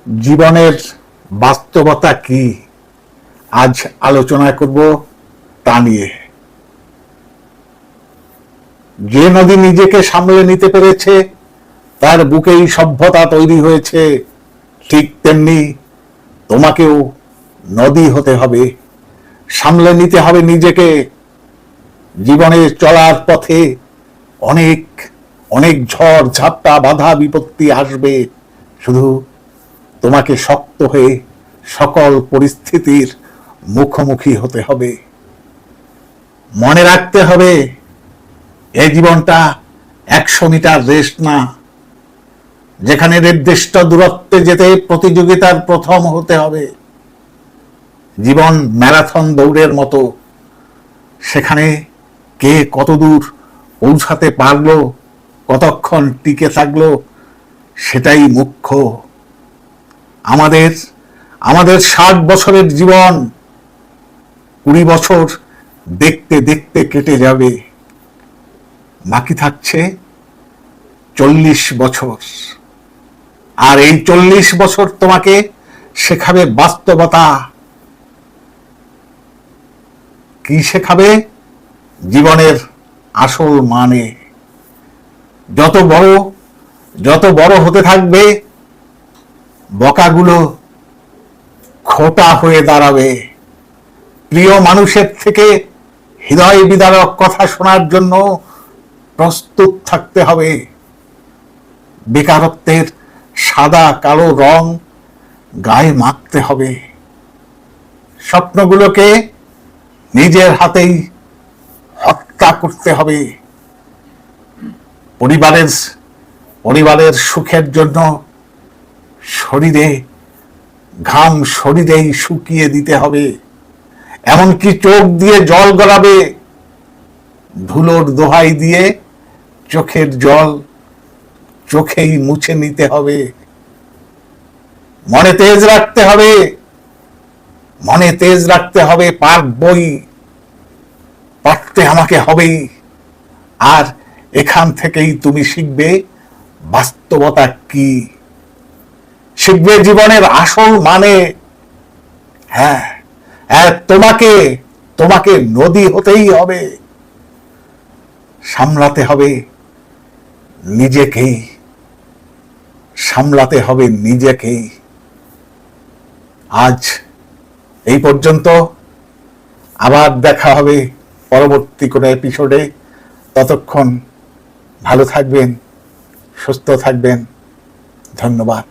জীবনের বাস্তবতা কি আজ আলোচনা করব তা নিয়ে। যে নদী নিজেকে সামলে নিতে পেরেছে তার বুকেই সভ্যতা তৈরি হয়েছে, ঠিক তেমনি তোমাকেও নদী হতে হবে, সামলে নিতে হবে নিজেকে। জীবনে চলার পথে অনেক অনেক ঝড় ঝাপটা বাধা বিপত্তি আসবে, শুধু তোমাকে শক্ত হয়ে সকল পরিস্থিতির মুখোমুখি হতে হবে। মনে রাখতে হবে এই জীবনটা 100 মিটার রেস না, যেখানে নির্দিষ্ট দূরত্বে যেতে প্রতিযোগিতার প্রথম হতে হবে। জীবন ম্যারাথন দৌড়ের মতো, সেখানে কে কত দূর পৌঁছাতে পারলো, কতক্ষণ টিকে থাকলো, সেটাই মুখ্য। আমাদের 60 বছরের জীবন 20 বছর দেখতে দেখতে কেটে যাবে, বাকি থাকছে 40 বছর। আর এই 40 বছর তোমাকে শেখাবে বাস্তবতা। কি শেখাবে? জীবনের আসল মানে। যত বড় হতে থাকবে, বকাগুলো খোটা হয়ে দাঁড়াবে। প্রিয় মানুষের থেকে হৃদয় বিদারক কথা শোনার জন্য প্রস্তুত থাকতে হবে। বেকারত্বের সাদা কালো রং গায়ে মাখতে হবে। স্বপ্নগুলোকে নিজের হাতেই হত্যা করতে হবে। পরিবারের সুখের জন্য শরীরেই শুকিয়ে দিতে হবে। এমনকি চোখ দিয়ে জল গড়াবে, ধুলোর দোহাই দিয়ে চোখের জল চোখেই মুছে নিতে হবে। মনে তেজ রাখতে হবে, পারতে আমাকে হবেই। আর এখান থেকেই তুমি শিখবে বাস্তবতা কি, শিখবে জীবনের আসল মানে। হ্যাঁ, তোমাকে নদী হতেই হবে, সামলাতে হবে নিজেকেই। আজ এই পর্যন্ত, আবার দেখা হবে পরবর্তী কোনো এপিসোডে। ততক্ষণ ভালো থাকবেন, সুস্থ থাকবেন। ধন্যবাদ।